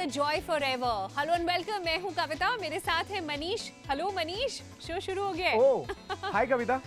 Joy for ever. Hello and welcome, मैं हूँ कविता, मेरे साथ है मनीष। हेलो मनीष, शो शुरू हो गया है। ओह, हाय कविता।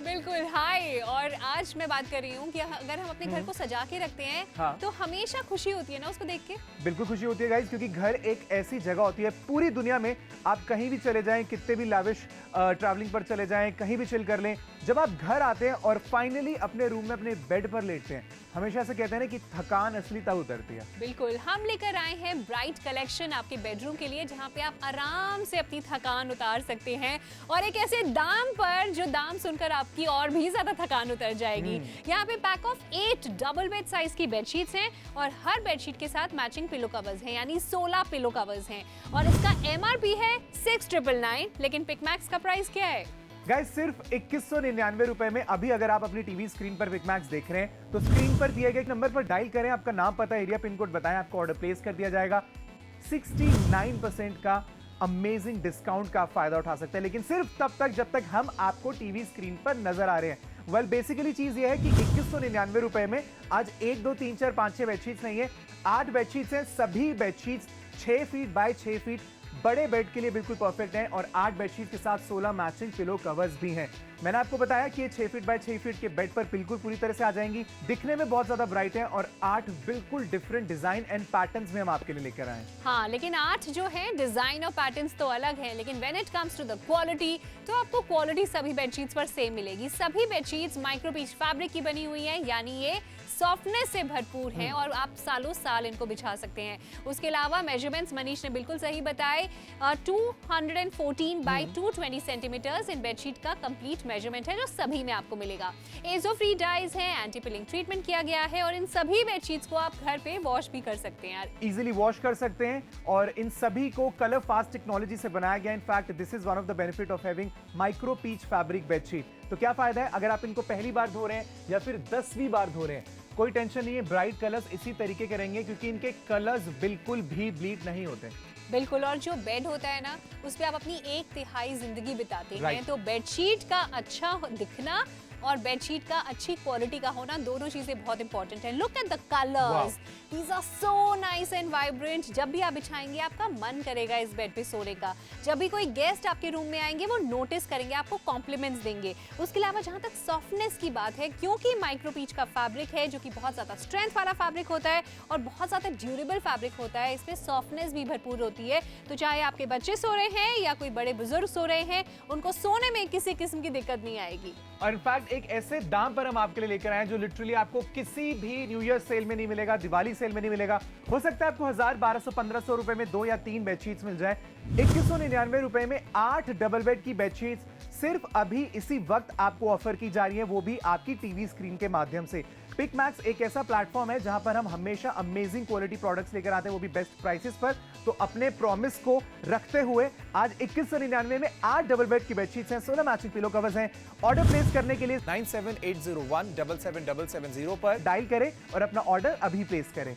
बिल्कुल हाय। और आज मैं बात कर रही हूँ कि अगर हम अपने घर को सजा के रखते हैं तो हमेशा खुशी होती है ना उसको देख के। बिल्कुल खुशी होती है गाइस, क्योंकि घर एक ऐसी जगह होती है पूरी दुनिया में, आप कहीं भी चले जाएं, कितने भी लाविश ट्रैवलिंग पर चले जाएं, कहीं भी चिल कर लें, जब आप घर आते हैं और फाइनली अपने रूम में अपने बेड पर लेटते हैं, हमेशा से कहते हैं ना कि थकान असली तब उतरती है। बिल्कुल, हम लेकर आए हैं ब्राइट कलेक्शन आपके बेडरूम के लिए, जहाँ पे आप आराम से अपनी थकान उतार सकते हैं और एक ऐसे दाम पर जो दाम सुनकर आपकी और भी ज्यादा थकान उतर जाएगी। यहाँ पे pack of 8 double bed size की बेडशीट्स हैं और हर बेडशीट के साथ मैचिंग पिलो कवर्स हैं, यानी 16 पिलो कवर्स हैं और इसका MRP है 6,999, लेकिन पिकमैक्स का प्राइस क्या है? गाइस सिर्फ 2199 रुपए में। अभी अगर आप अपनी टीवी स्क्रीन पर पिकमैक्स देख रहे हैं तो स्क्रीन पर दिए गए नंबर पर डायल करें, आपका नाम, पता, एरिया, पिन कोड बताएं, आपको ऑर्डर प्लेस कर दिया जाएगा। 69% का अमेजिंग डिस्काउंट का फायदा उठा सकते हैं, लेकिन सिर्फ तब तक जब तक हम आपको टीवी स्क्रीन पर नजर आ रहे हैं। वेल बेसिकली चीज ये है कि 2199 रुपए में आज 1 2 3 4 5 6 बेडशीट्स नहीं है, 8 बेडशीट्स हैं। सभी बेडशीट्स 6 फीट बाय 6 फीट बड़े बेड के लिए बिल्कुल परफेक्ट हैं और 8 बेडशीट के साथ 16 मैचिंग पिलो कवर्स भी हैं। मैंने आपको बताया कि ये 6 फीट बाय 6 फीट के बेड पर बिल्कुल पूरी तरह से आ जाएंगी, दिखने में बहुत ज्यादा ब्राइट है और 8 बिल्कुल डिफरेंट डिजाइन एंड पैटर्न्स में हम आपके लिए लेकर आए। हाँ, लेकिन 8 जो है डिजाइन और पैटर्न्स तो अलग है, लेकिन when it comes to the quality तो आपको क्वालिटी सभी बेडशीट्स पर सेम मिलेगी। सभी बेडशीट्स माइक्रोपीच फैब्रिक की बनी हुई है, यानी ये सॉफ्टनेस से भरपूर है और आप सालों साल इनको बिछा सकते हैं। उसके अलावा मेजरमेंट्स मनीष ने बिल्कुल सही बताए, 214 बाय 220 सेंटीमीटर्स इन बेडशीट का कंप्लीट मेजरमेंट है, जो सभी में आपको मिलेगा। एजो फ्री डाइज है, एंटी पिलिंग ट्रीटमेंट किया गया है और इन सभी बेडशीट्स को आप घर पे वॉश भी कर सकते हैं, इजीली वॉश कर सकते हैं और इन सभी को कलर फास्ट टेक्नोलॉजी से बनाया गया। In fact this is one of the benefit of having micro peach fabric bedsheet. तो क्या फायदा है अगर आप इनको पहली बार धो रहे हैं या फिर 10वीं बार धो रहे हैं, कोई टेंशन नहीं है, ब्राइट कलर्स इसी तरीके के रहेंगे क्योंकि इनके कलर्स बिल्कुल भी ब्लीड नहीं होते। बिल्कुल, और जो बेड होता है ना, उस पे आप अपनी 1/3 जिंदगी बिताते हैं, तो बेडशीट का अच्छा दिखना और बेडशीट का अच्छी क्वालिटी का होना, दोनों चीजें बहुत इंपॉर्टेंट है। Look at the colours, these are so nice and vibrant. जब भी आप बिछाएंगे आपका मन करेगा इस बेड पे सोने का। जब भी कोई गेस्ट आपके रूम में आएंगे वो नोटिस करेंगे, आपको कॉम्प्लीमेंट्स देंगे। उसके अलावा जहां तक सॉफ्टनेस की बात है, क्योंकि माइक्रोपीच का फैब्रिक है जो कि बहुत ज्यादा स्ट्रेंथ वाला फैब्रिक होता है और बहुत ज्यादा ड्यूरेबल फैब्रिक होता है, इसमें सॉफ्टनेस भी भरपूर होती है। तो चाहे आपके बच्चे सो रहे हैं या कोई बड़े बुजुर्ग सो रहे हैं, उनको सोने में किसी किस्म की दिक्कत नहीं आएगी। और इनफैक्ट एक ऐसे दाम पर हम आपके लिए लेकर आए हैं जो लिटरली आपको किसी भी न्यू ईयर सेल में नहीं मिलेगा, दिवाली सेल में नहीं मिलेगा। हो सकता है आपको 1000, 1200, 1500 रुपए में 2 या 3 बेडशीट्स मिल जाए। 2199 रुपए में 8 डबल बेड की बेडशीट्स सिर्फ अभी इसी वक्त आपको ऑफर की जा रही है, वो भी आपकी टीवी स्क्रीन के माध्यम से। पिकमैक्स एक ऐसा प्लेटफॉर्म है जहां पर हम हमेशा अमेजिंग क्वालिटी प्रोडक्ट्स लेकर आते हैं, वो भी बेस्ट प्राइसेस पर। तो अपने प्रॉमिस को रखते हुए आज 2199 में 8 डबल बेड की बेडशीट्स हैं, 16 मैचिंग पिलो कवर्स हैं। ऑर्डर प्लेस करने के लिए 9780177770 पर डायल करें और अपना ऑर्डर अभी प्लेस करें।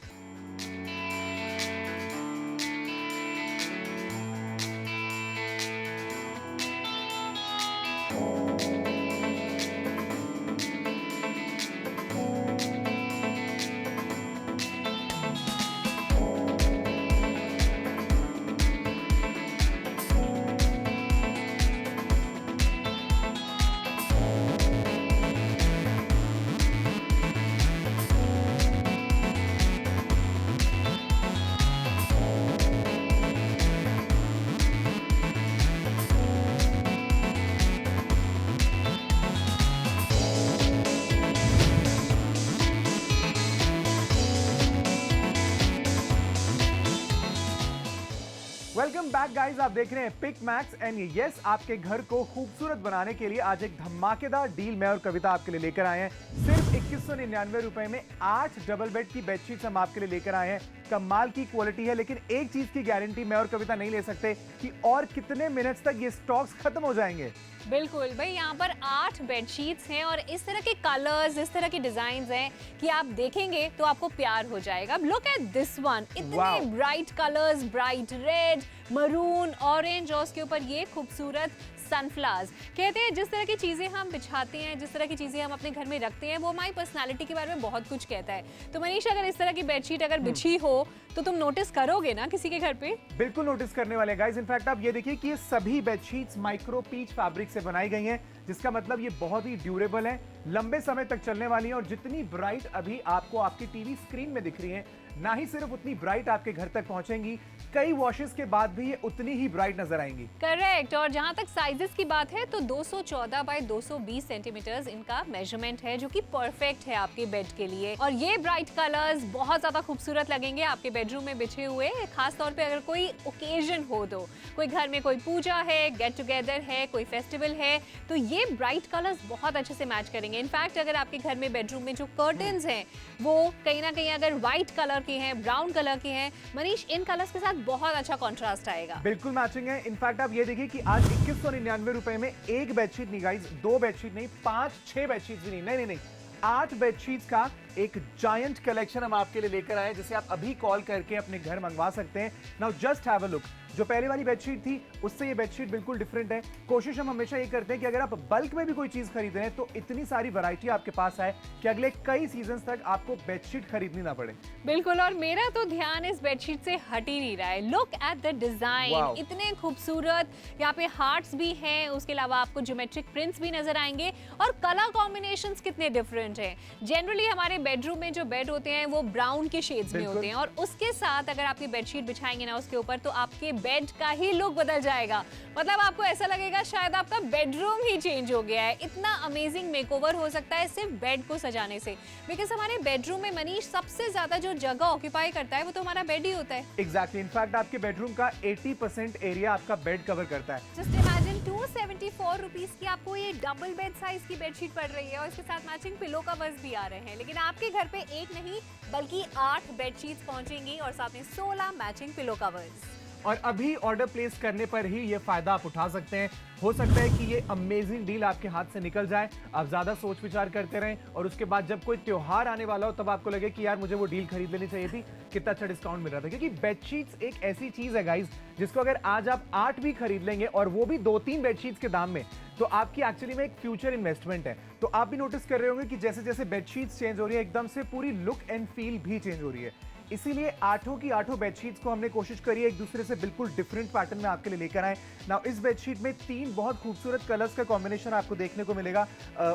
वेलकम बैक गाइस, आप देख रहे हैं पिकमैक्स एंड यस, आपके घर को खूबसूरत बनाने के लिए आज एक धमाकेदार डील मैं और कविता आपके लिए लेकर आए हैं। सिर्फ 2199 रुपए में 8 डबल बेड की बेडशीट्स हम आपके लिए लेकर आए हैं। कमाल की क्वालिटी है, लेकिन एक चीज की गारंटी मैं और कविता नहीं ले सकते कि और कितने मिनट्स तक ये स्टॉक्स खत्म हो जाएंगे। बिल्कुल भाई, यहाँ पर 8 बेडशीट्स हैं और इस तरह के कलर्स, इस तरह के डिजाइन्स हैं कि आप देखेंगे तो आपको प्यार हो जाएगा। लुक एट दिस वन, इतने bright colours, bright red, maroon, orange और उसके ऊपर ये खूबसूरत सनफ्लावर्स। कहते हैं जिस तरह की चीजें हम बिछाते हैं, जिस तरह की चीजें हम अपने घर में रखते हैं, वो हमारी पर्सनालिटी के बारे में बहुत कुछ कहता है। तो मनीष, अगर इस तरह की बेडशीट अगर बिछी हो तो तुम नोटिस करोगे ना किसी के घर पे? बिल्कुल नोटिस करने वाले गाइस। इनफैक्ट आप ये देखिए कि ये सभी बेडशीट्स माइक्रो पीच फैब्रिक से बनाई गई हैं, जिसका मतलब ये बहुत ही ड्यूरेबल है, लंबे समय तक चलने वाली है। और जितनी ब्राइट अभी आपको आपकी टीवी स्क्रीन में दिख रही है, ना ही सिर्फ उतनी ब्राइट आपके घर तक पहुंचेंगी, कई वॉशेस के बाद भी ये उतनी ही ब्राइट नजर आएंगी। करेक्ट। और जहां तक साइजेस की बात है तो 214 बाय 220 सेंटीमीटर्स इनका मेजरमेंट है, जो कि परफेक्ट है आपके बेड के लिए। और ये ब्राइट कलर्स बहुत ज्यादा खूबसूरत लगेंगे आपके बेडरूम में बिछे हुए, खास तौर पे अगर कोई ओकेजन हो, तो कोई घर में कोई पूजा है, गेट टुगेदर है, कोई फेस्टिवल है, तो ये ब्राइट कलर्स बहुत अच्छे से मैच करेंगे। इनफैक्ट अगर आपके घर में बेडरूम में जो कर्टन्स हैं वो कहीं ना कहीं अगर व्हाइट कलर के हैं, ब्राउन कलर के हैं, मनीष, इन कलर्स के साथ बहुत अच्छा कॉन्ट्रास्ट आएगा। बिल्कुल मैचिंग है। इनफैक्ट आप ये देखिए कि आज 2199 रुपए में एक बेडशीट नहीं गाइस, 2 बेडशीट नहीं, 5-6 बेडशीट भी नहीं, 8 बेडशीट्स का एक जायंट कलेक्शन हम आपके लिए लेकर आए, जिसे आप अभी कॉल करके अपने घर मंगवा सकते हैं। Now just have a look. जो पहले वाली बेडशीट थी उससे ये बेडशीट बिल्कुल डिफरेंट है। कोशिश हम हमेशा ये करते हैं कि अगर आप बल्क में भी कोई चीज खरीद रहे हैं तो इतनी सारी वैरायटी आपके पास आए कि अगले कई सीजन्स तक आपको बेडशीट खरीदनी ना पड़े। बिल्कुल। और मेरा तो ध्यान इस बेडशीट से हट ही नहीं रहा है। लुक एट द डिजाइन, इतने खूबसूरत। यहाँ पे हार्ट्स भी हैं, उसके अलावा आपको ज्योमेट्रिक प्रिंट्स भी नजर आएंगे और कलर कॉम्बिनेशंस कितने डिफरेंट हैं। जनरली हमारे बेडरूम में जो बेड होते हैं वो ब्राउन के शेड्स में होते हैं, और उसके साथ अगर आपकी बेडशीट बिछाएंगे ना उसके ऊपर, तो आपके बेड का ही लुक बदल जाएगा। मतलब आपको ऐसा लगेगा शायद आपका बेडरूम ही चेंज हो गया है। इतना अमेजिंग मेकओवर हो सकता है सिर्फ बेड को सजाने से, बिकॉज हमारे बेडरूम में मनीष सबसे ज्यादा जो जगह ऑक्यूपाई करता है वो तो हमारा बेड ही होता है। एग्जैक्टली। इनफैक्ट आपके बेडरूम का 80% एरिया आपका बेड कवर करता है। जस्ट इमेजिन 274 रुपीज की आपको ये डबल बेड साइज की बेडशीट पड़ रही है, और इसके साथ मैचिंग पिलो कवर्स भी आ रहे हैं। लेकिन आपके घर पे एक नहीं बल्कि 8 बेडशीट्स पहुंचेंगी और साथ में 16 मैचिंग पिलो कवर्स। और अभी ऑर्डर प्लेस करने पर ही ये फायदा आप उठा सकते हैं। हो सकता है कि ये अमेजिंग डील आपके हाथ से निकल जाए, आप ज्यादा सोच विचार करते रहें और उसके बाद जब कोई त्योहार आने वाला हो तब आपको लगे कि यार मुझे वो डील खरीद लेनी चाहिए थी, कितना अच्छा डिस्काउंट मिल रहा था। क्योंकि बेडशीट्स एक ऐसी चीज है गाइस, जिसको अगर आज आप 8 भी खरीद लेंगे और वो भी 2-3 बेडशीट्स के दाम में, तो आपकी एक्चुअली में एक फ्यूचर इन्वेस्टमेंट है। तो आप भी नोटिस कर रहे होंगे कि जैसे जैसे बेडशीट्स चेंज हो रही है, एकदम से पूरी लुक एंड फील भी चेंज हो रही है। इसीलिए 8 की 8 बेडशीट्स को हमने कोशिश करी है एक दूसरे से बिल्कुल डिफरेंट पैटर्न में आपके लिए लेकर आए। नाउ इस बेडशीट में 3 बहुत खूबसूरत कलर्स का कॉम्बिनेशन आपको देखने को मिलेगा।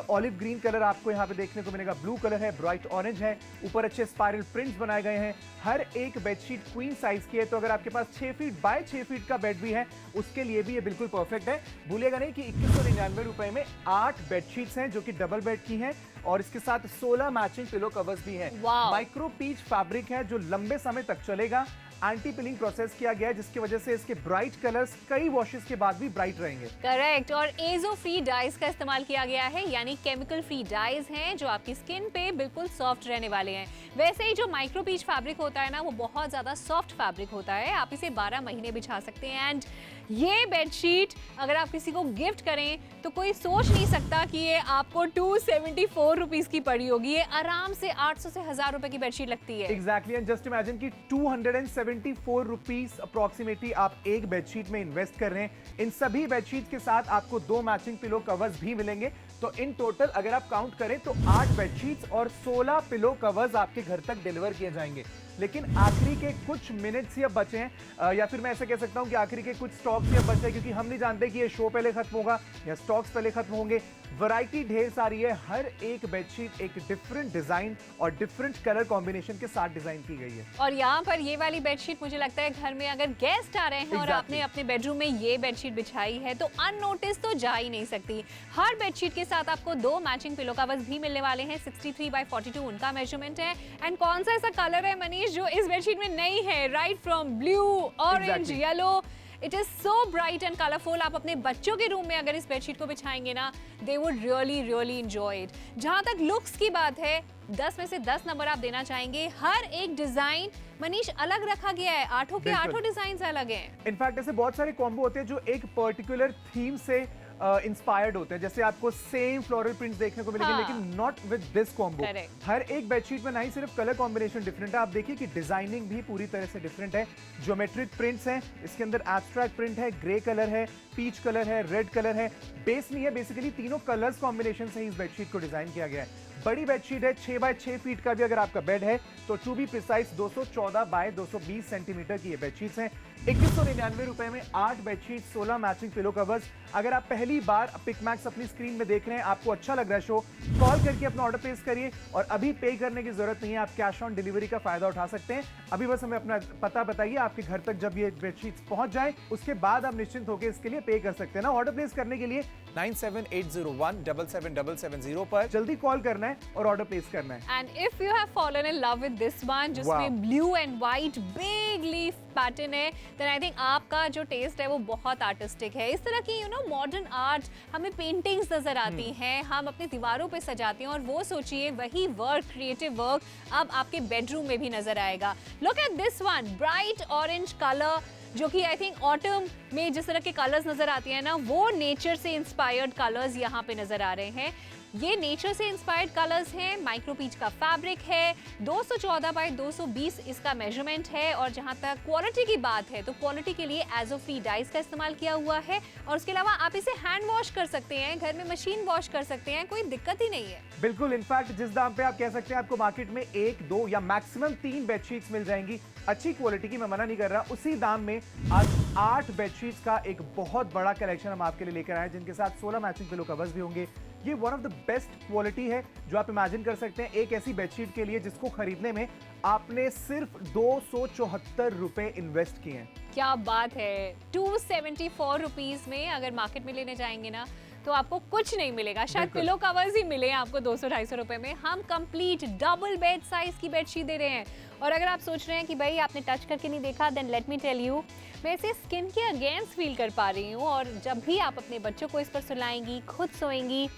ऑलिव ग्रीन कलर आपको यहाँ पे देखने को मिलेगा, ब्लू कलर है, ब्राइट ऑरेंज है, ऊपर अच्छे स्पाइरल प्रिंट्स बनाए गए हैं। हर एक बेडशीट क्वीन साइज की है, तो अगर आपके पास 6 फीट बाय 6 फीट का बेड भी है उसके लिए भी ये बिल्कुल परफेक्ट है। भूलिएगा नहीं कि 2199 रुपए में 8 बेडशीट्स हैं जो कि डबल बेड की हैं, और इसके साथ 16 मैचिंग पिलो कवर्स भी हैं। माइक्रो पीच फैब्रिक है जो लंबे समय तक चलेगा। एंटी पिलिंग प्रोसेस किया गया है, जिसकी वजह से इसके ब्राइट कलर्स कई वॉशेस के बाद भी ब्राइट रहेंगे। करेक्ट। और एजो फ्री डाइज का इस्तेमाल किया गया है, यानी केमिकल फ्री डाइज हैं जो आपकी स्किन पे बिल्कुल सॉफ्ट रहने वाले हैं। वैसे ही जो माइक्रो पीच फैब्रिक होता है ना, वो बहुत ज्यादा सॉफ्ट फैब्रिक होता है। आप इसे 12 महीने बिछा सकते हैं। एंड ये बेडशीट अगर आप किसी को गिफ्ट करें तो कोई सोच नहीं सकता कि ये आपको 274 रुपीज की पड़ी होगी। ये आराम से 800 से 1000 रुपए की बेडशीट लगती है। एग्जैक्टली। एंड जस्ट इमेजिन कि 274 रुपीज अप्रोक्सीमेटली आप एक बेडशीट में इन्वेस्ट कर रहे हैं। इन सभी बेडशीट के साथ आपको 2 मैचिंग पिलो कवर्स भी मिलेंगे। तो इन टोटल अगर आप काउंट करें तो 8 बेडशीट्स और 16 पिलो कवर्स आपके घर तक डिलीवर किए जाएंगे। लेकिन आखिरी के कुछ मिनट्स ही अब बचे हैं, या फिर मैं ऐसे कह सकता हूं कि आखिरी के कुछ स्टॉक्स ही अब बचे हैं, क्योंकि हम नहीं जानते कि ये शो पहले खत्म होगा या स्टॉक्स पहले खत्म होंगे। वैरायटी ढेर सारी है, हर एक बेडशीट एक डिफरेंट डिजाइन और डिफरेंट कलर कॉम्बिनेशन के साथ डिजाइन की गई है। और यहाँ पर ये वाली बेडशीट मुझे लगता है घर में अगर गेस्ट आ रहे हैं और आपने अपने बेडरूम में ये बेडशीट बिछाई है तो अननोटिस तो जा ही नहीं सकती। हर बेडशीट के साथ आपको 2 मैचिंग पिलो कवर्स भी मिलने वाले हैं। 63 बाय 42 उनका मेजरमेंट है। एंड कौन सा ऐसा कलर है मनीष जो इस बेडशीट में नहीं है? Right from blue, orange, yellow, it is so bright and colourful. आप अपने बच्चों के रूम में अगर इस बेडशीट को बिछाएंगे ना, they would really really enjoy it. जहां तक लुक्स की बात है, 10 में से 10 नंबर आप देना चाहेंगे। हर एक डिजाइन मनीष अलग रखा गया है, 8 के 8 डिजाइन अलग हैं। इनफैक्ट ऐसे बहुत सारे कॉम्बो होते हैं जो एक पर्टिकुलर थीम से इंस्पायर्ड होते हैं, जैसे आपको सेम फ्लोरल प्रिंट्स देखने को मिलेंगे, लेकिन नॉट विद दिस कॉम्बो। हर एक बेडशीट में ना ही सिर्फ कलर कॉम्बिनेशन डिफरेंट है, आप देखिए कि डिजाइनिंग भी पूरी तरह से डिफरेंट है। ज्योमेट्रिक प्रिंट्स हैं, इसके अंदर एब्स्ट्रैक्ट प्रिंट है, ग्रे कलर है, पीच कलर है, रेड कलर है, बेस नहीं है, बेसिकली तीनों कलर्स कॉम्बिनेशन से इस बेडशीट को डिजाइन किया गया है। बड़ी बेडशीट है, 6 बाय 6 फीट का भी अगर आपका बेड है तो to be precise 214 by 220 centimetre की ये बेडशीट्स हैं। 2199 रुपए में 8 बेडशीट, 16 मैचिंग पिलो कवर्स। अगर आप पहली बार पिकमैक्स अपनी स्क्रीन में देख रहे हैं, आपको अच्छा लग रहा है शो, कॉल करके अपना ऑर्डर प्लेस करिए और अभी पे करने की जरूरत नहीं है, आप कैश ऑन डिलीवरी का फायदा उठा सकते हैं। अभी बस हमें अपना पता बताइए, आपके घर तक जब ये बेडशीट्स पहुंच जाए उसके बाद आप निश्चिंत होकर इसके लिए पे कर सकते हैं ना। ऑर्डर प्लेस करने के लिए 9780177770 पर जल्दी कॉल करना है और ऑर्डर प्लेस करना है। And if you have fallen in love with this one, जिसमें blue and white big leaf pattern है, देन आई थिंक आपका जो टेस्ट है वो बहुत आर्टिस्टिक है। इस तरह की मॉडर्न आर्ट, हमें पेंटिंग्स नजर आती हैं, हम अपनी दीवारों पे सजाते हैं, और वो सोचिए वही वर्क, क्रिएटिव वर्क अब आपके बेडरूम में भी नजर आएगा। Look at this one, bright orange colour, जो कि आई थिंक ऑटम में जिस तरह के कलर्स नजर आती है ना, वो नेचर से इंस्पायर्ड कलर्स यहाँ पे नजर आ रहे हैं। ये नेचर से इंस्पायर्ड कलर्स हैं, माइक्रो पीच का फैब्रिक है, 214 बाय 220 इसका मेजरमेंट है, और जहां तक क्वालिटी की बात है तो क्वालिटी के लिए एजो फ्री डाइस का इस्तेमाल किया हुआ है, और उसके अलावा आप इसे हैंड वॉश कर सकते हैं, घर में मशीन वॉश कर सकते हैं, कोई दिक्कत ही नहीं है। बिल्कुल, इनफैक्ट जिस दाम पे आप कह सकते हैं आपको मार्केट में 1, 2 या मैक्सिमम 3 बेडशीट्स मिल जाएंगी अच्छी क्वालिटी की, मैं मना नहीं कर रहा, उसी दाम में आज 8 बेडशीट्स का एक बहुत बड़ा कलेक्शन हम आपके लिए लेकर आए, जिनके साथ 16 मैचिंग पिलो कवर्स भी होंगे। ये one of the best quality है जो आप इमेजिन कर सकते हैं एक ऐसी बेडशीट के लिए जिसको खरीदने में आपने सिर्फ 274 रुपए इन्वेस्ट किए हैं। क्या बात है, 274 रुपीज में अगर मार्केट में लेने जाएंगे ना तो आपको कुछ नहीं मिलेगा, शायद पिलो कवर्स ही मिले आपको 200-250 रुपए में। हम कंप्लीट डबल बेड साइज की बेडशीट दे रहे हैं, और अगर आप सोच रहे हैं कि भाई आपने टच करके नहीं देखा, then let me tell you, मैं इसे स्किन के अगेंस्ट फील कर पा रही हूँ, और जब भी आप अपने बच्चों को इस पर सुलाएंगी, खुद सोएंगी,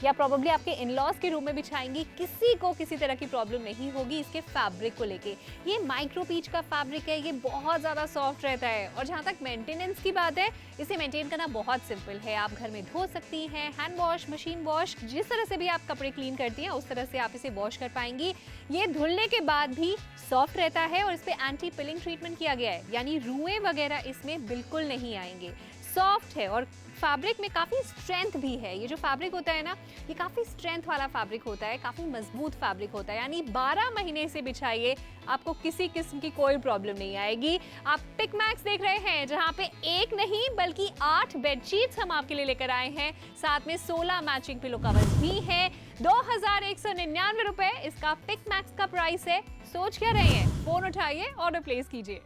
या प्रॉब्ली आपके इन-लॉज के रूम में बिछाएंगी, किसी को किसी तरह की प्रॉब्लम नहीं होगी इसके फैब्रिक को लेके। ये माइक्रो पीच का फैब्रिक है, ये बहुत ज़्यादा सॉफ्ट रहता है, और जहाँ तक मेंटेनेंस की बात है, इसे मेंटेन करना बहुत सिंपल है। आप घर में धो सकती हैं, हैंड वॉश, मशीन वॉश, जिस तरह से भी आप कपड़े क्लीन करती हैं उस तरह से आप इसे वॉश कर पाएंगी। ये धुलने के बाद भी सॉफ्ट रहता है, और इस पर एंटी पिलिंग ट्रीटमेंट किया गया है, यानी रुएं वगैरह इसमें बिल्कुल नहीं आएंगे। सॉफ्ट है, और फैब्रिक में काफ़ी स्ट्रेंथ भी है। ये जो फैब्रिक होता है ना, ये काफ़ी स्ट्रेंथ वाला फैब्रिक होता है, काफ़ी मजबूत फैब्रिक होता है, यानी 12 महीने से बिछाइए, आपको किसी किस्म की कोई प्रॉब्लम नहीं आएगी। आप पिकमैक्स देख रहे हैं, जहाँ पे एक नहीं बल्कि 8 बेडशीट्स हम आपके लिए लेकर आए हैं, साथ में 16 मैचिंग पिलो कवर्स भी हैं। 2199 रुपए इसका पिकमैक्स का प्राइस है। सोच क्या रहे हैं, फोन उठाइए, ऑर्डर प्लेस कीजिए।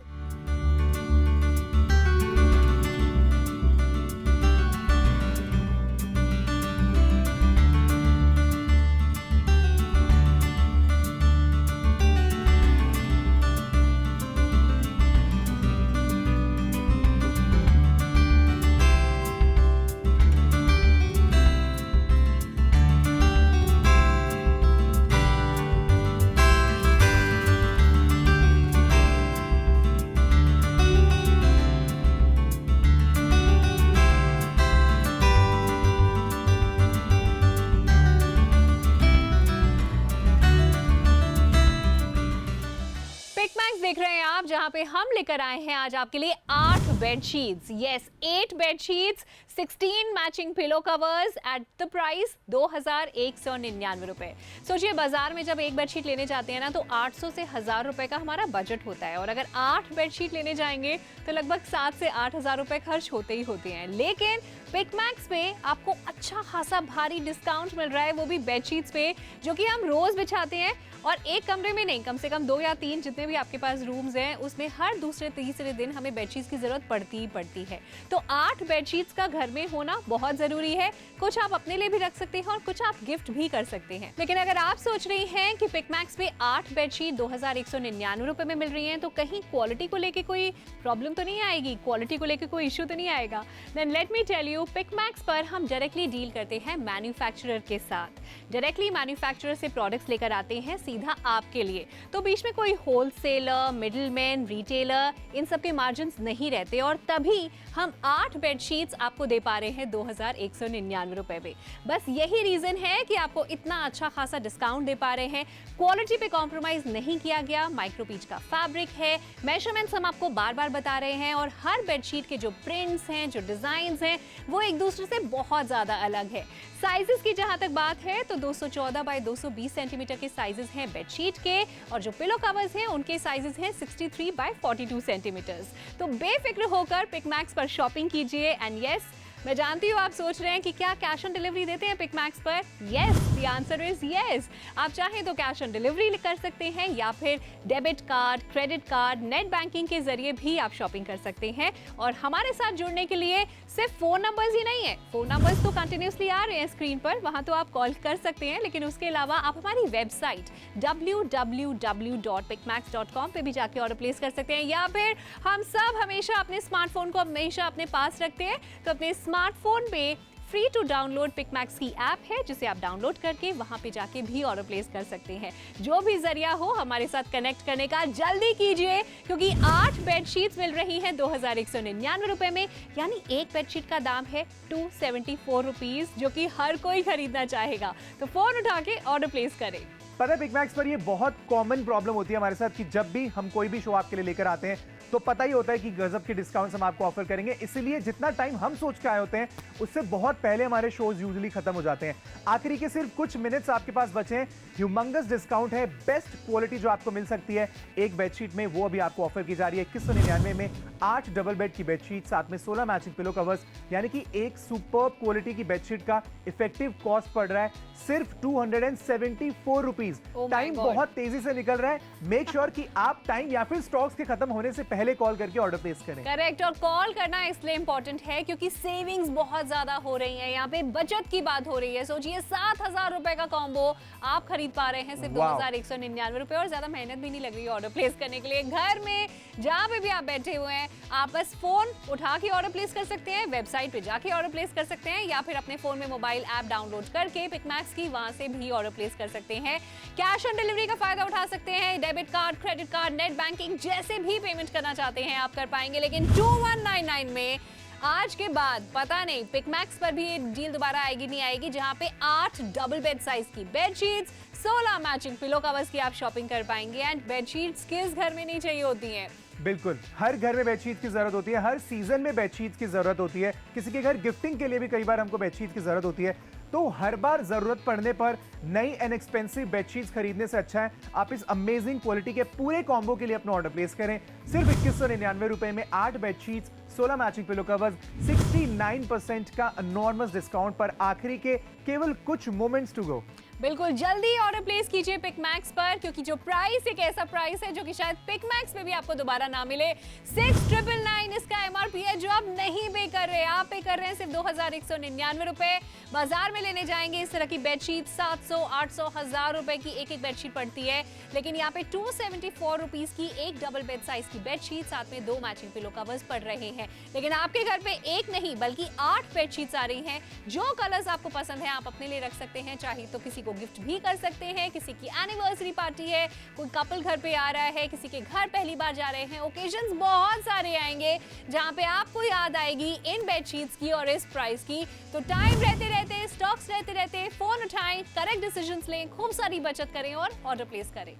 देख रहे हैं आप, जहां पे हम लेकर आए हैं आज आपके लिए 8 bedsheets, yes 8 bedsheets, 16 matching pillow covers at the price 2199 रुपए। सोचिए बाजार में जब एक बेडशीट लेने जाते हैं ना तो 800 से 1000 रुपए का हमारा बजट होता है, और अगर 8 बेडशीट लेने जाएंगे तो लगभग 7 से 8000 रुपए खर्च होते ही होते हैं। लेकिन पिकमैक्स पे आपको अच्छा खासा भारी डिस्काउंट मिल रहा है, वो भी बेडशीट्स पे, जो कि हम रोज बिछाते हैं, और एक कमरे में नहीं, कम से कम 2 या 3 जितने भी आपके पास रूम्स हैं उसमें हर दूसरे तीसरे दिन हमें बेडशीट्स की जरूरत पड़ती ही पड़ती है। तो 8 बेडशीट्स का घर में होना बहुत जरूरी है। कुछ आप अपने लिए भी रख सकते हैं और कुछ आप गिफ्ट भी कर सकते हैं। लेकिन अगर आप सोच रही हैं कि पिकमैक्स पे 8 बेडशीट 2199 रुपए में मिल रही हैं, तो कहीं क्वालिटी को लेके कोई प्रॉब्लम तो नहीं आएगी, क्वालिटी को लेके कोई इश्यू तो नहीं आएगा, then let me tell you, Pickmax पर हम डायरेक्टली डील करते हैं मैन्युफैक्चरर के साथ। डायरेक्टली मैन्युफैक्चरर से प्रोडक्ट्स लेकर आते हैं सीधा आपके लिए, तो बीच में कोई होलसेलर, मिडिलमैन, रिटेलर, इन सब के मार्जिन्स नहीं रहते, और तभी हम 8 बेडशीट्स आपको दे पा रहे हैं 2199 रुपए में। बस यही रीजन है कि आपको इतना अच्छा खासा डिस्काउंट दे पा रहे हैं। क्वालिटी पे कॉम्प्रोमाइज नहीं किया गया, माइक्रोपीच का फैब्रिक है, मेजरमेंट्स हम आपको बार बार बता रहे हैं और हर बेडशीट के जो प्रिंट्स हैं, जो डिजाइन हैं, वो एक दूसरे से बहुत ज्यादा अलग है। साइजेस की जहां तक बात है तो 214 बाय 220 सेंटीमीटर के साइजेस हैं बेडशीट के, और जो पिलो कवर्स हैं उनके साइजेस हैं 63 बाय 42 सेंटीमीटर्स। तो बेफिक्र होकर पिकमैक्स पर शॉपिंग कीजिए। एंड यस, मैं जानती हूँ आप सोच रहे हैं कि क्या कैश ऑन डिलीवरी देते हैं पिकमैक्स पर? Yes, the answer is yes. आप चाहें तो कैश ऑन डिलीवरी कर सकते हैं या फिर debit card, credit card, net banking के जरिए भी आप शॉपिंग कर सकते हैं। और हमारे साथ जुड़ने के लिए सिर्फ फोन नंबर्स ही नहीं है, फोन नंबर्स तो कंटिन्यूसली आ रहे हैं स्क्रीन पर, वहां तो आप कॉल कर सकते हैं, लेकिन उसके अलावा आप हमारी वेबसाइट www.picmax.com पे भी जाके ऑर्डर प्लेस कर सकते हैं, या फिर हम सब हमेशा अपने स्मार्टफोन को हमेशा अपने पास रखते हैं, तो अपने स्मार्टफोन पे फ्री टू डाउनलोड पिकमैक्स की ऐप है, जिसे आप डाउनलोड करके वहां पे जाके भी ऑर्डर प्लेस कर सकते हैं। जो भी जरिया हो हमारे साथ कनेक्ट करने का जल्दी कीजिए, क्योंकि 8 बेडशीट्स मिल रही हैं 2199 रुपए में, यानी एक बेडशीट का दाम है 274 रुपीज, जो कि हर कोई खरीदना चाहेगा। तो फोन उठा के ऑर्डर प्लेस करें। पता है पिकमैक्स पर ये बहुत कॉमन प्रॉब्लम होती है हमारे साथ कि जब भी हम कोई भी शो आपके लिए लेकर आते हैं तो पता ही होता है कि गजब के डिस्काउंट्स हम आपको ऑफर करेंगे, इसीलिए जितना टाइम हम सोच के आए होते हैं उससे बहुत पहले हमारे शोज यूजुअली खत्म हो जाते हैं। आखिरी के सिर्फ कुछ मिनट्स आपके पास बचे हैं। ह्यूमंगस डिस्काउंट है, बेस्ट क्वालिटी जो आपको मिल सकती है एक बेडशीट में, वो अभी आपको ऑफर की जा रही है 2199 में। 8 डबल बेड की बेडशीट, साथ में 16 मैचिंग पिलो कवर्स, यानी कि एक सुपर्ब क्वालिटी की बेडशीट का इफेक्टिव कॉस्ट पड़ रहा है सिर्फ 274 रुपीज। टाइम बहुत तेजी से निकल रहा है, मेक श्योर कि आप टाइम या फिर स्टॉक्स के खत्म होने से पहले कॉल करके ऑर्डर प्लेस करें। करेक्ट, और कॉल करना इसलिए इंपॉर्टेंट है क्योंकि सेविंग्स बहुत ज्यादा हो रही है, यहाँ पे बचत की बात हो रही है। सोचिए 7000 रुपए का कॉम्बो आप खरीद पा रहे हैं सिर्फ 2199 रुपए, और ज्यादा मेहनत भी नहीं लग रही है ऑर्डर प्लेस करने के लिए। घर में जहां पे भी आप बैठे हुए हैं, आप बस फोन उठा के ऑर्डर प्लेस कर सकते हैं, वेबसाइट पे जाके ऑर्डर प्लेस कर सकते हैं, या फिर अपने फोन में मोबाइल ऐप डाउनलोड करके पिकमैक्स की वहां से भी ऑर्डर प्लेस कर सकते हैं। कैश ऑन डिलीवरी का फायदा उठा सकते हैं, debit card, credit card, net banking जैसे भी पेमेंट करना चाहते हैं आप कर पाएंगे। लेकिन 2199 में आज के बाद पता नहीं पिकमैक्स पर भी ये डील दोबारा आएगी नहीं आएगी, जहां पे 8 डबल बेड साइज की बेडशीट्स, 16 मैचिंग पिलो कवर्स की आप शॉपिंग कर पाएंगे। एंड बेडशीट्स किस घर में नहीं चाहिए होती हैं? बिल्कुल, हर घर में बेडशीट की जरूरत होती है, हर सीजन में बेडशीट की जरूरत होती है, किसी के घर गिफ्टिंग के लिए भी कई बार हमको बेडशीट की जरूरत होती है। तो हर बार जरूरत पड़ने पर नई एंड एक्सपेंसिव बेडशीट्स खरीदने से अच्छा है आप इस अमेजिंग क्वालिटी के पूरे कॉम्बो के लिए अपना ऑर्डर प्लेस करें। सिर्फ 2199 रुपए में 8 बेडशीट्स, 16 मैचिंग पिलो कवर्स, 69% का एनॉर्मस डिस्काउंट पर आखिरी के केवल कुछ मोमेंट्स टू गो। बिल्कुल जल्दी ऑर्डर प्लेस कीजिए पिकमैक्स पर, क्योंकि जो प्राइस एक ऐसा प्राइस है जो कि शायद पिकमैक्स में भी आपको दोबारा ना मिले। 6999 इसका एमआरपी है जो आप नहीं पे कर रहे, आप पे कर रहे हैं सिर्फ 2199 रुपए। बाजार में लेने जाएंगे इस तरह की बेडशीट 700, 800, 1000 रुपए की एक एक बेडशीट पड़ती है, लेकिन यहाँ पे 274 रुपीज की एक डबल बेड साइज की बेडशीट, साथ में 2 मैचिंग पिलो कवर्स पड़ रहे हैं। लेकिन आपके घर पे एक नहीं बल्कि 8 बेडशीट्स आ रही हैं। जो कलर्स आपको पसंद है आप अपने लिए रख सकते हैं, चाहे तो किसी को गिफ्ट भी कर सकते हैं, किसी की एनिवर्सरी पार्टी है, कोई कपल घर पे आ रहा है, किसी के घर पहली बार जा रहे हैं। ओकेजन्स बहुत सारे आएंगे जहां पे आपको याद आएगी इन बेडशीट्स की और इस प्राइस की। तो टाइम रहते रहते, स्टॉक्स रहते रहते फोन उठाएं, करेक्ट डिसीजंस लें, खूब सारी बचत करें और ऑर्डर प्लेस करें।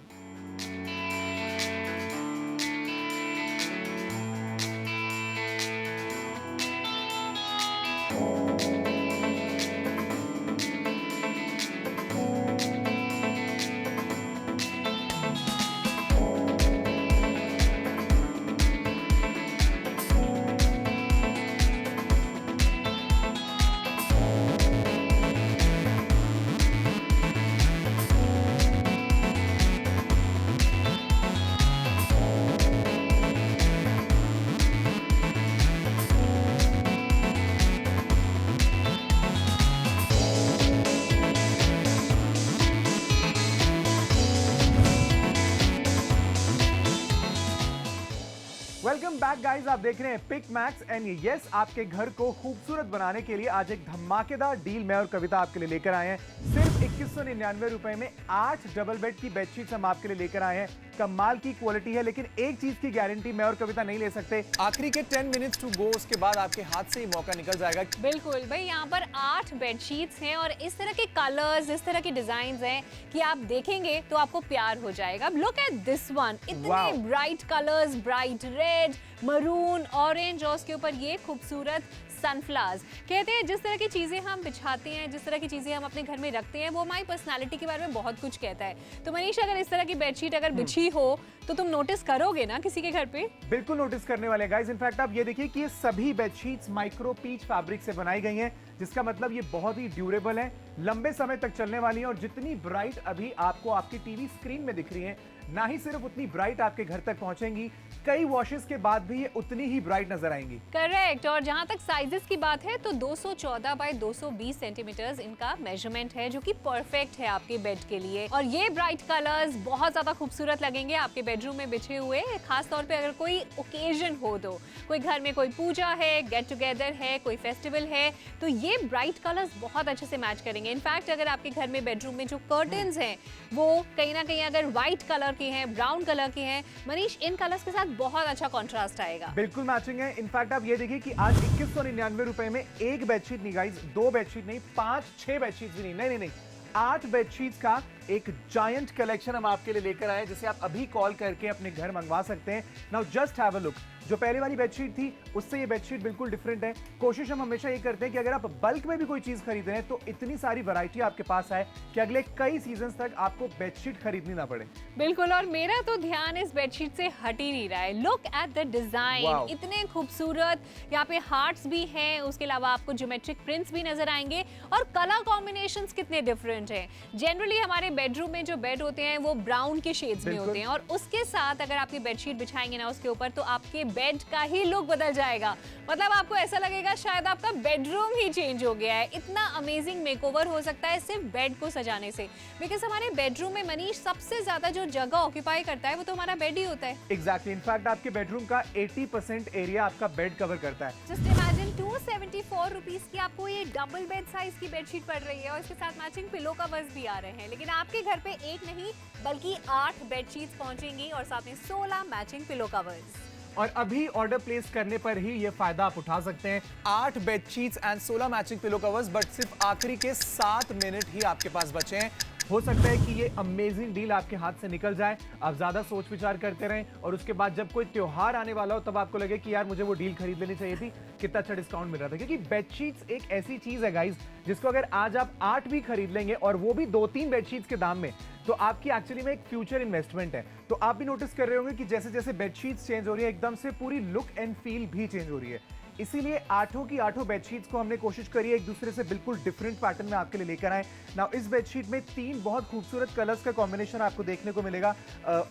बैक गाइस, आप देख रहे हैं पिक मैक्स एंड यस, आपके घर को खूबसूरत बनाने के लिए आज एक धमाकेदार डील मैं और कविता आपके लिए लेकर आए हैं। सिर्फ 2199 रुपए में 8 डबल बेड की बेडशीट्स हम आपके लिए लेकर आए हैं। कमाल की क्वालिटी है, लेकिन एक चीज की गारंटी मैं और कविता नहीं ले सकते, आखिरी के 10 मिनट्स टू गो, उसके बाद आपके हाथ से ही मौका निकल जाएगा। बिल्कुल भाई, यहाँ पर 8 बेडशीट्स हैं और इस तरह के कलर्स, इस तरह के डिजाइन हैं कि आप देखेंगे तो आपको प्यार हो जाएगा। लुक एट दिस वन, इतने bright colours, bright red, maroon, orange और उसके ऊपर ये खूबसूरत सनफ्लावर्स। कहते हैं जिस तरह की चीजें हम बिछाते हैं, जिस तरह की चीजें हम अपने घर में रखते हैं, वो हमारी पर्सनालिटी के बारे में बहुत कुछ कहता है। तो मनीष, अगर इस तरह की बेडशीट अगर बिछी हो तो तुम नोटिस करोगे ना किसी के घर पे? बिल्कुल नोटिस करने वाले गाइस। इनफैक्ट आप ये देखिए कि ये सभी बेडशीट्स माइक्रो पीच फैब्रिक से बनाई गई हैं, जिसका मतलब ये बहुत ही ड्यूरेबल है, लंबे समय तक चलने वाली है। और जितनी ब्राइट अभी आपको आपकी टीवी स्क्रीन में दिख रही है, ना ही सिर्फ उतनी ब्राइट आपके घर तक पहुंचेंगी, कई वॉशेस के बाद भी ये उतनी ही ब्राइट नजर आएंगी। करेक्ट। और जहां तक साइजेस की बात है तो 214 बाय 220 सेंटीमीटर इनका मेजरमेंट है, जो कि परफेक्ट है आपके बेड के लिए। और ये ब्राइट कलर्स बहुत ज्यादा खूबसूरत लगेंगे आपके बेडरूम में बिछे हुए, खास तौर पे अगर कोई ओकेजन हो, तो कोई घर में कोई पूजा है, गेट टुगेदर है, कोई फेस्टिवल है, तो ये ब्राइट कलर्स बहुत अच्छे से मैच करेंगे। इनफैक्ट अगर आपके घर में बेडरूम में जो कर्टन्स हैं वो कहीं ना कहीं अगर व्हाइट कलर के हैं, ब्राउन कलर के हैं, मनीष, इन कलर्स के साथ बहुत अच्छा कॉन्ट्रास्ट आएगा। बिल्कुल मैचिंग है। इनफैक्ट आप ये देखिए कि आज 2199 रुपए में एक बेडशीट नहीं गाइस, 2 बेडशीट नहीं, 5-6 बेडशीट भी नहीं, 8 बेडशीट्स का एक जायंट कलेक्शन हम आपके लिए लेकर आए, जिसे आप अभी कॉल करके अपने घर मंगवा सकते हैं। Now just have a look. जो पहले वाली बेडशीट थी उससे ये बेडशीट बिल्कुल डिफरेंट है। कोशिश हम हमेशा ये करते हैं कि अगर आप बल्क में भी कोई चीज खरीद रहे हैं तो इतनी सारी वैरायटी आपके पास आए कि अगले कई सीजन्स तक आपको बेडशीट खरीदनी ना पड़े। बिल्कुल। और मेरा तो ध्यान इस बेडशीट से हट ही नहीं रहा है। लुक एट द डिजाइन, इतने खूबसूरत, यहाँ पे हार्ट्स भी हैं, उसके अलावा आपको ज्योमेट्रिक प्रिंट्स भी नजर आएंगे और कलर कॉम्बिनेशंस कितने डिफरेंट हैं। जनरली हमारे बेडरूम में जो बेड होते हैं वो ब्राउन के शेड्स में होते हैं, और उसके साथ अगर आपकी बेडशीट बिछाएंगे ना उसके ऊपर, तो आपके बेड का ही लुक बदल जाएगा। मतलब आपको ऐसा लगेगा शायद आपका बेडरूम ही चेंज हो गया है। इतना अमेजिंग मेकओवर हो सकता है सिर्फ बेड को सजाने से, बिकॉज हमारे बेडरूम में मनीष सबसे ज्यादा जो जगह ऑक्यूपाई करता है वो तो हमारा बेड ही होता है। एग्जैक्टली। इनफैक्ट आपके बेडरूम का 80% एरिया आपका बेड कवर करता है। जस्ट इमेजिन 274 रुपीज की आपको ये डबल बेड साइज की बेडशीट पड़ रही है, और इसके साथ मैचिंग पिलो कवर्स भी आ रहे हैं। लेकिन आपके घर पे एक नहीं बल्कि 8 बेडशीट्स पहुंचेंगी और साथ में 16 मैचिंग पिलो कवर्स। और अभी ऑर्डर प्लेस करने पर ही ये फायदा आप उठा सकते हैं। 8 bedsheets and 16 matching pillow covers, but सिर्फ आखिरी के 7 मिनट ही आपके पास बचे हैं। हो सकता है कि ये अमेजिंग डील आपके हाथ से निकल जाए, आप ज्यादा सोच विचार करते रहें और उसके बाद जब कोई त्योहार आने वाला हो तब आपको लगे कि यार मुझे वो डील खरीद लेनी चाहिए थी, कितना अच्छा डिस्काउंट मिल रहा था। क्योंकि बेडशीट्स एक ऐसी चीज है गाइस, जिसको अगर आज आप 8 भी खरीद लेंगे और वो भी 2-3 बेडशीट्स के दाम में, तो आपकी एक्चुअली में एक फ्यूचर इन्वेस्टमेंट है। तो आप भी नोटिस कर रहे होंगे कि जैसे जैसे बेडशीट्स चेंज हो रही है, एकदम से पूरी लुक एंड फील भी चेंज हो रही है। इसीलिए 8 की 8 बेडशीट्स को हमने कोशिश करी है एक दूसरे से बिल्कुल डिफरेंट पैटर्न में आपके लिए लेकर आए। नाउ इस बेडशीट में 3 बहुत खूबसूरत कलर्स का कॉम्बिनेशन आपको देखने को मिलेगा।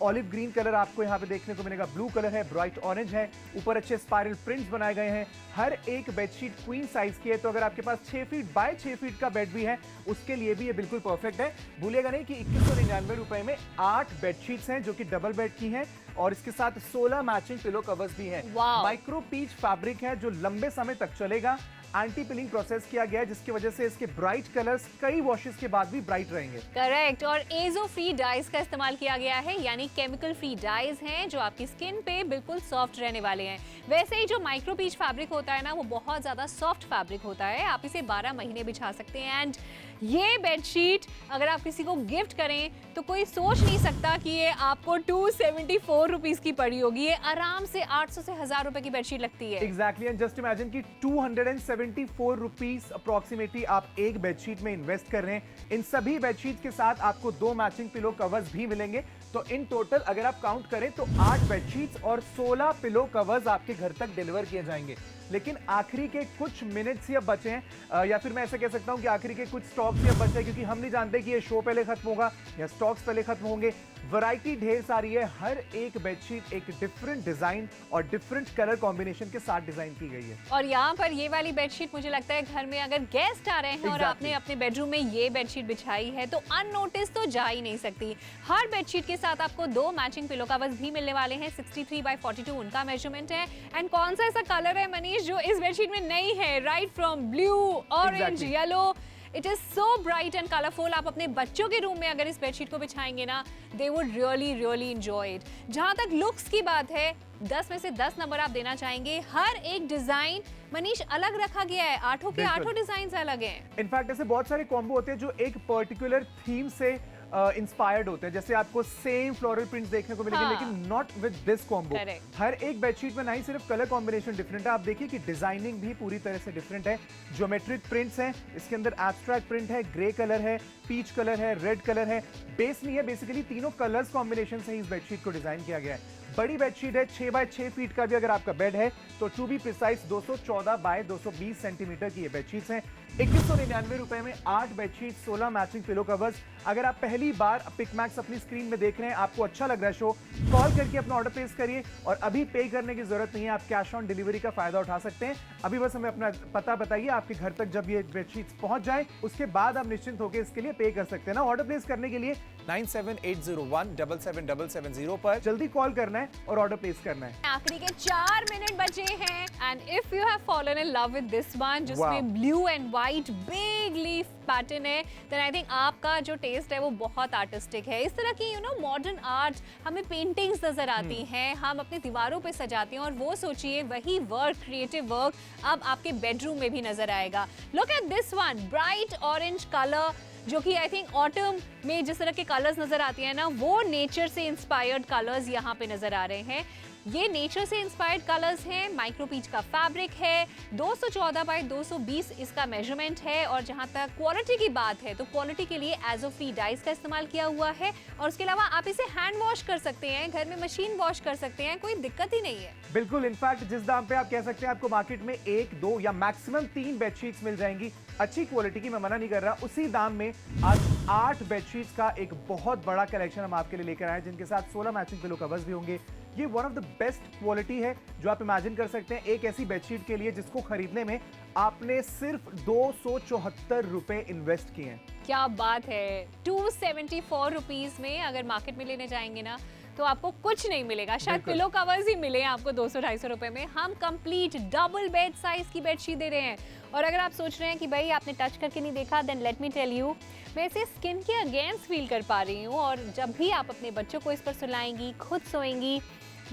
ऑलिव ग्रीन कलर आपको यहाँ पे देखने को मिलेगा, ब्लू कलर है, ब्राइट ऑरेंज है, ऊपर अच्छे स्पाइरल प्रिंट्स बनाए गए हैं। हर एक बेडशीट क्वीन साइज की है, तो अगर आपके पास 6 फीट बाय 6 फीट का बेड भी है उसके लिए भी ये बिल्कुल परफेक्ट है। भूलिएगा नहीं कि 2199 रुपए में 8 बेडशीट्स हैं जो कि डबल बेड की हैं, और इसके साथ 16 मैचिंग पिलो कवर्स भी हैं। माइक्रो पीच फैब्रिक है जो लंबे समय तक चलेगा। एंटी पिलिंग प्रोसेस किया गया है, जिसकी वजह से इसके ब्राइट कलर्स कई वॉशेस के बाद भी ब्राइट रहेंगे। करेक्ट। और एजो फ्री डाइज का इस्तेमाल किया गया है, यानी केमिकल फ्री डाइज हैं जो आपकी स्किन पे बिल्कुल सॉफ्ट रहने वाले हैं। वैसे ही जो माइक्रो पीच फैब्रिक होता है ना, वो बहुत ज्यादा सॉफ्ट फैब्रिक होता है, आप इसे 12 महीने बिछा सकते हैं। एंड ये बेडशीट अगर आप किसी को गिफ्ट करें तो कोई सोच नहीं सकता कि ये आपको 274 रुपीज की पड़ी होगी। ये आराम से 800 से 1000 रुपए की बेडशीट लगती है। एग्जैक्टली। एंड जस्ट इमेजिन कि 274 रुपीज अप्रोक्सीमेटली आप एक बेडशीट में इन्वेस्ट कर रहे हैं। इन सभी बेडशीट के साथ आपको 2 मैचिंग पिलो कवर्स भी मिलेंगे। तो इन टोटल अगर आप काउंट करें तो 8 बेडशीट्स और 16 पिलो कवर्स आपके घर तक डिलीवर किए जाएंगे। लेकिन आखिरी के कुछ मिनट्स ही अब बचे हैं, या फिर मैं ऐसे कह सकता हूं कि आखिरी के कुछ स्टॉक्स ही अब बचे हैं, क्योंकि हम नहीं जानते कि ये शो पहले खत्म होगा या स्टॉक्स पहले खत्म होंगे। वैरायटी ढेर सारी है, हर एक बेडशीट एक डिफरेंट डिजाइन और डिफरेंट कलर कॉम्बिनेशन के साथ डिजाइन की गई है। और यहाँ पर ये वाली बेडशीट मुझे लगता है घर में अगर गेस्ट आ रहे हैं और आपने अपने बेडरूम में ये बेडशीट बिछाई है तो अननोटिस तो जा ही नहीं सकती। हर बेडशीट के साथ आपको 2 मैचिंग पिलो कवर्स भी मिलने वाले हैं। 63x42 उनका मेजरमेंट है। एंड कौन सा ऐसा कलर है मनीष जो इस बेडशीट में नहीं है? Right from blue, orange, yellow, it is so bright and colourful. आप अपने बच्चों के रूम में अगर इस बेडशीट को बिछाएंगे ना, they would really enjoy it. जहां तक लुक्स की बात है, 10 में से 10 नंबर आप देना चाहेंगे। हर एक डिजाइन मनीष अलग रखा गया है, 8 के 8 डिजाइन अलग हैं। इनफैक्ट ऐसे बहुत सारे कॉम्बो होते हैं जो एक पर्टिकुलर थीम से इंस्पायर्ड होते हैं। जैसे आपको सेम फ्लोरल प्रिंट्स देखने को मिलेंगे, लेकिन नॉट विद दिस कॉम्बो। हर एक बेडशीट में ना ही सिर्फ कलर कॉम्बिनेशन डिफरेंट है, आप देखिए कि डिजाइनिंग भी पूरी तरह से डिफरेंट है। ज्योमेट्रिक प्रिंट्स हैं, इसके अंदर एब्स्ट्रैक्ट प्रिंट है, ग्रे कलर है, पीच कलर है, रेड कलर है। बेस नहीं है, बेसिकली तीनों कलर्स कॉम्बिनेशन से ही इस बेडशीट को डिजाइन किया गया है। बड़ी बेडशीट है, 6x6 फीट का भी अगर आपका बेड है तो to be precise 214x220 centimetre की ये बेडशीट्स हैं। 2199 रुपए में 8 बेडशीट, 16 मैचिंग पिलो कवर्स। अगर आप पहली बार पिकमैक्स अपनी स्क्रीन में देख रहे हैं, आपको अच्छा लग रहा है शो, कॉल करके अपना ऑर्डर प्लेस करिए। और अभी पे करने की जरूरत नहीं है, आप कैश ऑन डिलीवरी का फायदा उठा सकते हैं। अभी बस हमें अपना पता बताइए, आपके घर तक जब ये बेडशीट्स पहुंच जाए उसके बाद आप निश्चिंत होकर इसके लिए पे कर सकते हैं ना। ऑर्डर प्लेस करने के लिए 9780177770 पर जल्दी कॉल करना है और ऑर्डर प्लेस करना है। आखिरी के 4 मिनट बचे हैं and if you have fallen in love with this one जिसमें blue and white big leaf pattern है, देन आई थिंक आपका जो टेस्ट है वो बहुत आर्टिस्टिक है। इस तरह की मॉडर्न आर्ट, हमें पेंटिंग्स नजर आती हैं, हम अपनी दीवारों पे सजाते हैं और वो सोचिए वही वर्क, क्रिएटिव वर्क अब आपके बेडरूम में भी नजर आएगा। Look at this one, bright orange colour, जो कि आई थिंक ऑटम में जिस तरह के कलर्स नजर आती हैं ना, वो नेचर से इंस्पायर्ड कलर्स यहाँ पे नजर आ रहे हैं। ये नेचर से इंस्पायर्ड कलर्स हैं, माइक्रो पीच का फैब्रिक है, 214x220 इसका मेजरमेंट है। और जहां तक क्वालिटी की बात है तो क्वालिटी के लिए एजो फ्री डाइस का इस्तेमाल किया हुआ है। और उसके अलावा आप इसे हैंड वॉश कर सकते हैं, घर में मशीन वॉश कर सकते हैं, कोई दिक्कत ही नहीं है। बिल्कुल, इनफैक्ट जिस दाम पे आप कह सकते हैं आपको मार्केट में 1, 2 या मैक्सिमम 3 बेडशीट्स मिल जाएंगी अच्छी क्वालिटी की, मैं मना नहीं कर रहा, उसी दाम में आज 8 बेडशीट्स का एक बहुत बड़ा कलेक्शन हम आपके लिए लेकर आए, जिनके साथ 16 मैचिंग पिलो कवर्स भी होंगे। ये one of the best quality है जो आप इमेजिन कर सकते हैं एक ऐसी बेडशीट के लिए जिसको खरीदने में आपने सिर्फ 274 रुपए इन्वेस्ट किए हैं। क्या बात है, 274 रुपीज में अगर मार्केट में लेने जाएंगे ना तो आपको कुछ नहीं मिलेगा, शायद पिलो कवर्स ही मिले आपको 200-250 रुपए में। हम कंप्लीट डबल बेड साइज की बेडशीट दे रहे हैं। और अगर आप सोच रहे हैं कि भाई आपने टच करके नहीं देखा, then let me tell you, मैं इसे स्किन के अगेंस्ट फील कर पा रही हूँ। और जब भी आप अपने बच्चों को इस पर सुलाएंगी, खुद सोएंगी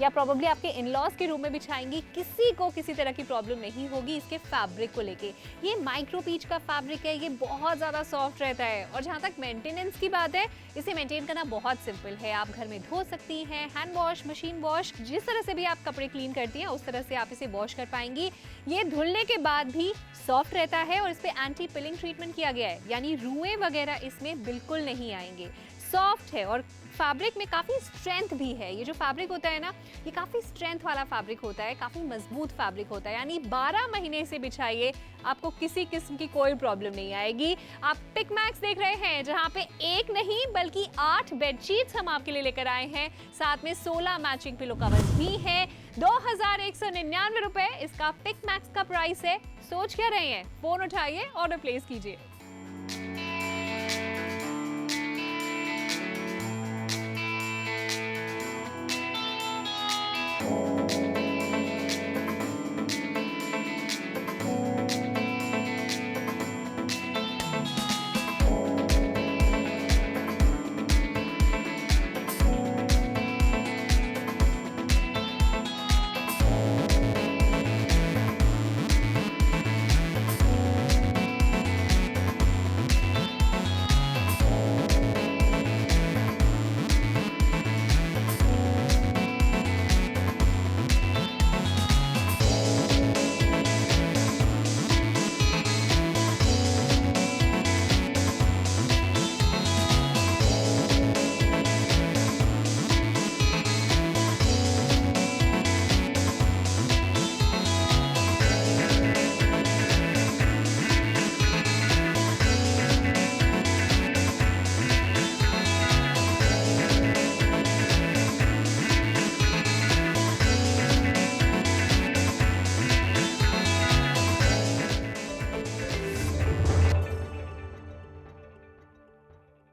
या प्रॉब्ली आपके इन-लॉज के रूम में बिछाएंगी, किसी को किसी तरह की प्रॉब्लम नहीं होगी इसके फैब्रिक को लेके। ये माइक्रो पीच का फैब्रिक है, ये बहुत ज़्यादा सॉफ्ट रहता है। और जहाँ तक मेंटेनेंस की बात है, इसे मेंटेन करना बहुत सिंपल है। आप घर में धो सकती हैं, हैंड वॉश, मशीन वॉश, जिस तरह से भी आप कपड़े क्लीन करती हैं उस तरह से आप इसे वॉश कर पाएंगी। ये धुलने के बाद भी सॉफ्ट रहता है और इस पर एंटी पिलिंग ट्रीटमेंट किया गया है, यानी रुएं वगैरह इसमें बिल्कुल नहीं आएंगे। सॉफ्ट है और फैब्रिक में काफ़ी स्ट्रेंथ भी है। ये जो फैब्रिक होता है ना, ये काफ़ी स्ट्रेंथ वाला फैब्रिक होता है, काफ़ी मजबूत फैब्रिक होता है, यानी 12 महीने से बिछाइए आपको किसी किस्म की कोई प्रॉब्लम नहीं आएगी। आप पिकमैक्स देख रहे हैं जहां पे एक नहीं बल्कि 8 बेडशीट्स हम आपके लिए लेकर आए हैं, साथ में 16 मैचिंग पिलो कवर्स भी हैं। 2199 रुपए इसका पिकमैक्स का प्राइस है। सोच क्या रहे हैं? फोन उठाइए, ऑर्डर प्लेस कीजिए।